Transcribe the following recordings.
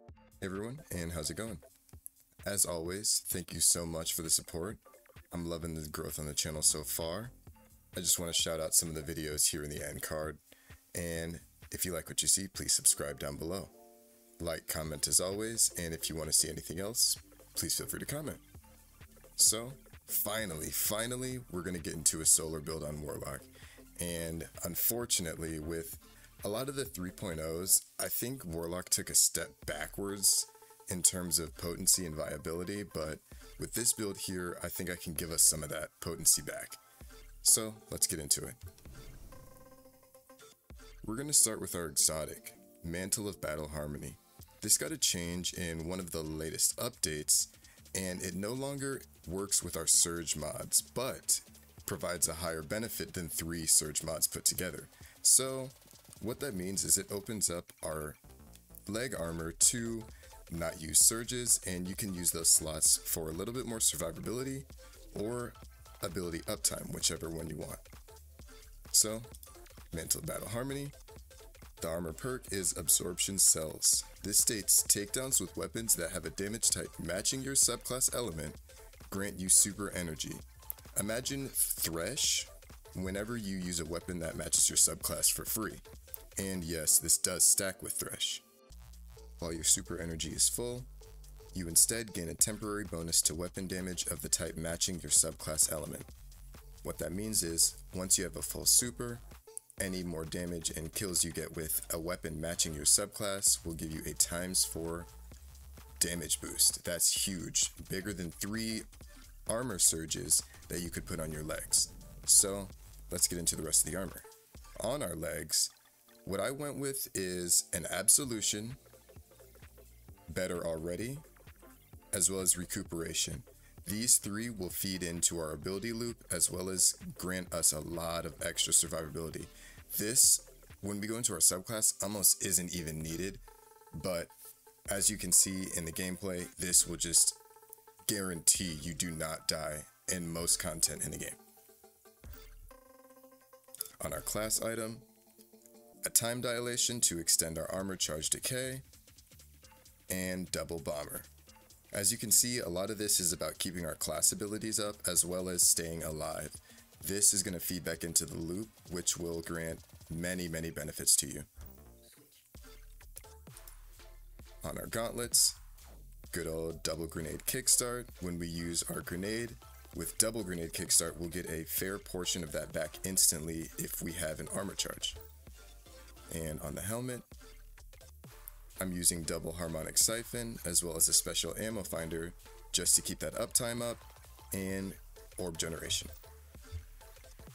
Hey everyone, and how's it going? As always, thank you so much for the support. I'm loving the growth on the channel so far. I just want to shout out some of the videos here in the end card, and if you like what you see, please subscribe down below. Like, comment as always, and if you want to see anything else, please feel free to comment. So, finally, we're going to get into a solar build on Warlock, and unfortunately, with a lot of the 3.0s, I think Warlock took a step backwards in terms of potency and viability, but with this build here, I think I can give us some of that potency back. So let's get into it. We're going to start with our exotic, Mantle of Battle Harmony. This got a change in one of the latest updates, and it no longer works with our surge mods, but provides a higher benefit than 3 surge mods put together. So what that means is it opens up our leg armor to not use surges, and you can use those slots for a little bit more survivability or ability uptime, whichever one you want. So, Mantle of Battle Harmony. The armor perk is Absorption Cells. This states takedowns with weapons that have a damage type matching your subclass element grant you super energy. Imagine Thresh whenever you use a weapon that matches your subclass for free. And yes, this does stack with Thresh. While your super energy is full, you instead gain a temporary bonus to weapon damage of the type matching your subclass element. What that means is, once you have a full super, any more damage and kills you get with a weapon matching your subclass will give you a ×4 damage boost. That's huge, bigger than 3 armor surges that you could put on your legs. So, let's get into the rest of the armor. On our legs, what I went with is an Absolution, Better Already, as well as Recuperation. These 3 will feed into our ability loop as well as grant us a lot of extra survivability. This, when we go into our subclass, almost isn't even needed, but as you can see in the gameplay, this will just guarantee you do not die in most content in the game. On our class item, a time dilation to extend our armor charge decay, and double bomber. As you can see, a lot of this is about keeping our class abilities up as well as staying alive. This is going to feed back into the loop, which will grant many benefits to you. On our gauntlets, good old double grenade kickstart. When we use our grenade with double grenade kickstart, we'll get a fair portion of that back instantly if we have an armor charge. And on the helmet, I'm using double harmonic siphon as well as a special ammo finder just to keep that uptime up and orb generation.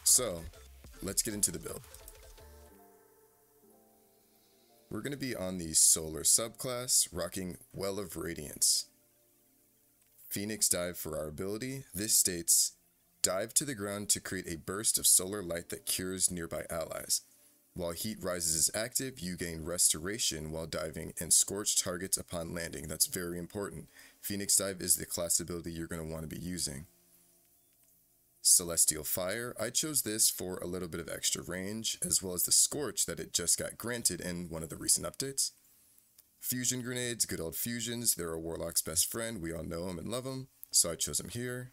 So let's get into the build. We're going to be on the Solar Subclass, rocking Well of Radiance. Phoenix Dive for our ability. This states, dive to the ground to create a burst of solar light that cures nearby allies. While Heat Rises is active, you gain Restoration while diving and Scorch targets upon landing. That's very important. Phoenix Dive is the class ability you're going to want to be using. Celestial Fire. I chose this for a little bit of extra range, as well as the Scorch that it just got granted in one of the recent updates. Fusion Grenades, good old fusions. They're a Warlock's best friend. We all know them and love them, so I chose them here.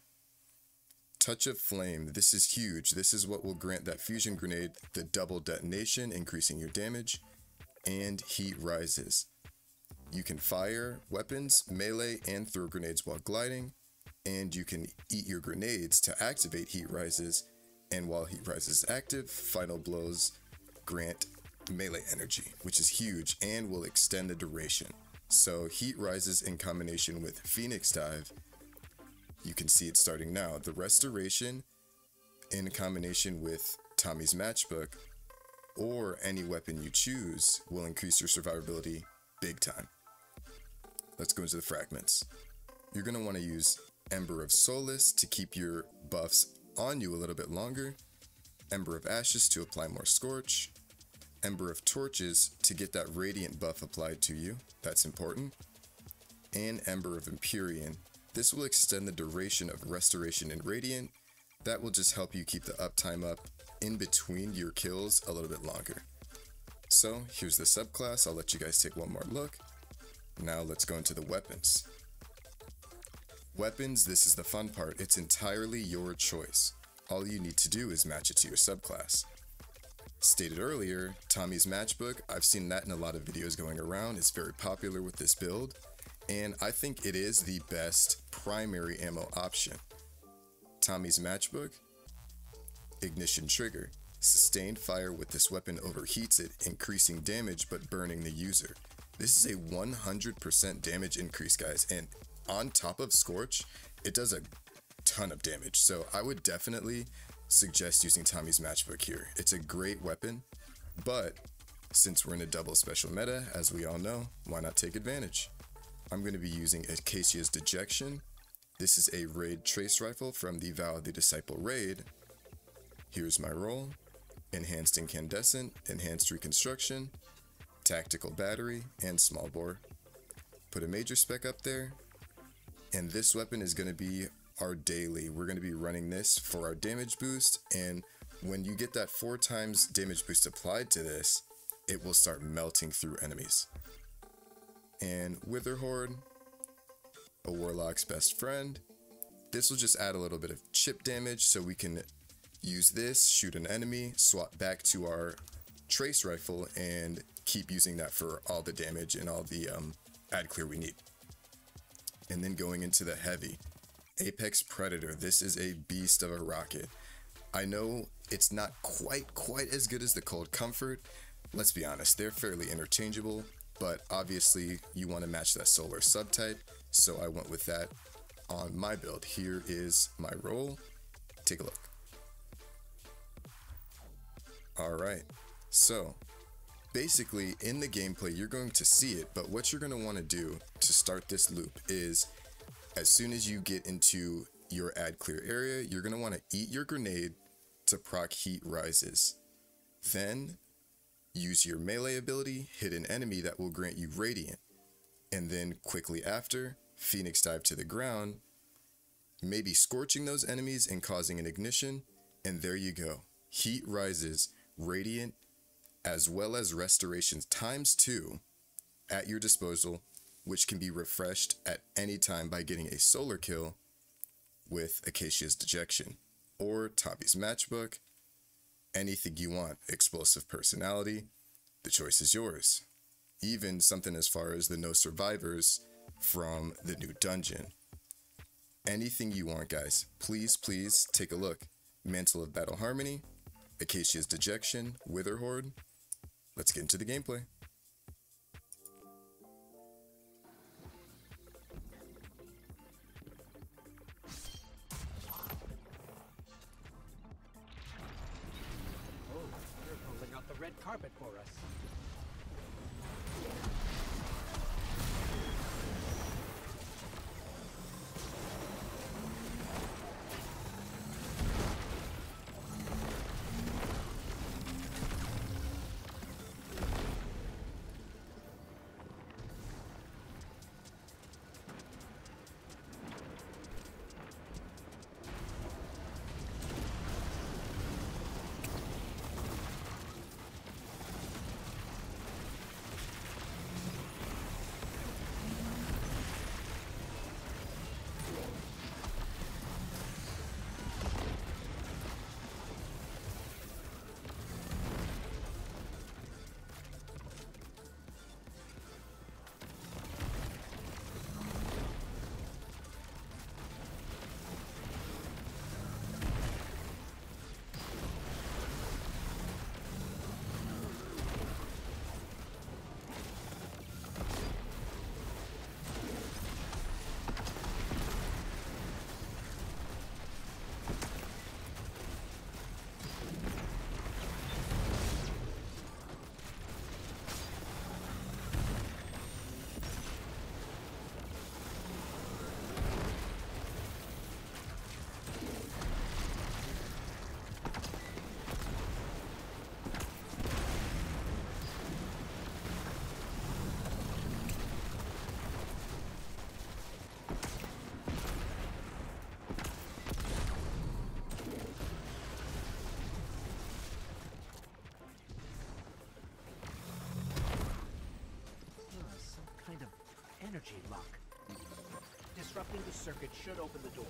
Touch of Flame, this is huge. This is what will grant that fusion grenade the double detonation, increasing your damage, and Heat Rises. You can fire weapons, melee, and throw grenades while gliding, and you can eat your grenades to activate Heat Rises, and while Heat Rises is active, Final Blows grant melee energy, which is huge and will extend the duration. So Heat Rises in combination with Phoenix Dive, you can see it starting now. The Restoration in combination with Tommy's Matchbook or any weapon you choose will increase your survivability big time. Let's go into the fragments. You're going to want to use Ember of Solace to keep your buffs on you a little bit longer, Ember of Ashes to apply more Scorch, Ember of Torches to get that Radiant buff applied to you, that's important, and Ember of Empyrean. This will extend the duration of Restoration and Radiant. That will just help you keep the uptime up in between your kills a little bit longer. So here's the subclass. I'll let you guys take one more look. Now let's go into the weapons. Weapons, this is the fun part. It's entirely your choice. All you need to do is match it to your subclass. Stated earlier, Tommy's matchbook, I've seen that in a lot of videos going around. It's very popular with this build, and I think it is the best primary ammo option. Tommy's matchbook, ignition trigger. Sustained fire with this weapon overheats it, increasing damage but burning the user. This is a 100% damage increase, guys, and on top of Scorch, it does a ton of damage. So I would definitely suggest using Tommy's matchbook here. It's a great weapon, but since we're in a double special meta, as we all know, why not take advantage? I'm going to be using Acacia's Dejection. This is a raid trace rifle from the Vow of the Disciple raid. Here's my roll: enhanced incandescent, enhanced reconstruction, tactical battery, and small bore. Put a major spec up there, and this weapon is going to be our daily. We're going to be running this for our damage boost, and when you get that 4 times damage boost applied to this, it will start melting through enemies. And Wither Horde, a Warlock's best friend. This will just add a little bit of chip damage, so we can use this, shoot an enemy, swap back to our trace rifle, and keep using that for all the damage and all the ad clear we need. And then going into the heavy, Apex Predator. This is a beast of a rocket. I know it's not quite as good as the Cold Comfort. Let's be honest, they're fairly interchangeable, but obviously you want to match that Solar subtype, so I went with that on my build. Here is my roll. Take a look. Alright, so basically in the gameplay you're going to see it, but what you're going to want to do to start this loop is, as soon as you get into your ad clear area, you're going to want to eat your grenade to proc heat rises. Then use your melee ability, hit an enemy that will grant you radiant, and then quickly after, Phoenix dive to the ground, maybe scorching those enemies and causing an ignition, and there you go. Heat rises, radiant, as well as restorations ×2 at your disposal, which can be refreshed at any time by getting a solar kill with Acacia's Dejection or Tommy's matchbook. Anything you want. Explosive personality, the choice is yours. Even something as far as the no survivors from the new dungeon. Anything you want, guys. Please take a look. Mantle of Battle Harmony, Acacia's Dejection, Wither Horde. Let's get into the gameplay. Red carpet for us. energy lock. Disrupting the circuit should open the door.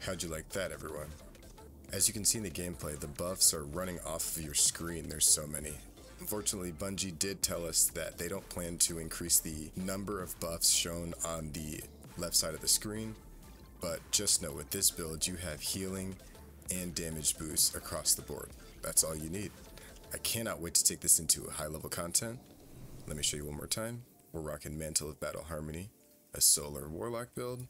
How'd you like that, everyone? As you can see in the gameplay, the buffs are running off of your screen. There's so many. Unfortunately, Bungie did tell us that they don't plan to increase the number of buffs shown on the left side of the screen, but just know with this build you have healing and damage boosts across the board. That's all you need. I cannot wait to take this into high level content. Let me show you one more time. We're rocking Mantle of Battle Harmony, a Solar Warlock build.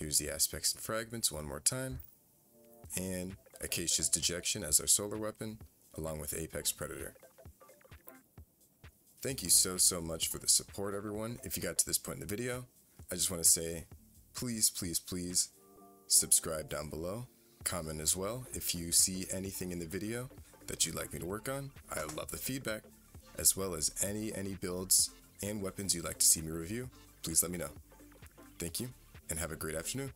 Here's the aspects and fragments one more time. and Acacia's Dejection as our solar weapon, along with Apex Predator. Thank you so much for the support, everyone. If you got to this point in the video, I just want to say, please subscribe down below. Comment as well if you see anything in the video that you'd like me to work on. I love the feedback, as well as any builds and weapons you'd like to see me review. Please let me know. Thank you, and have a great afternoon.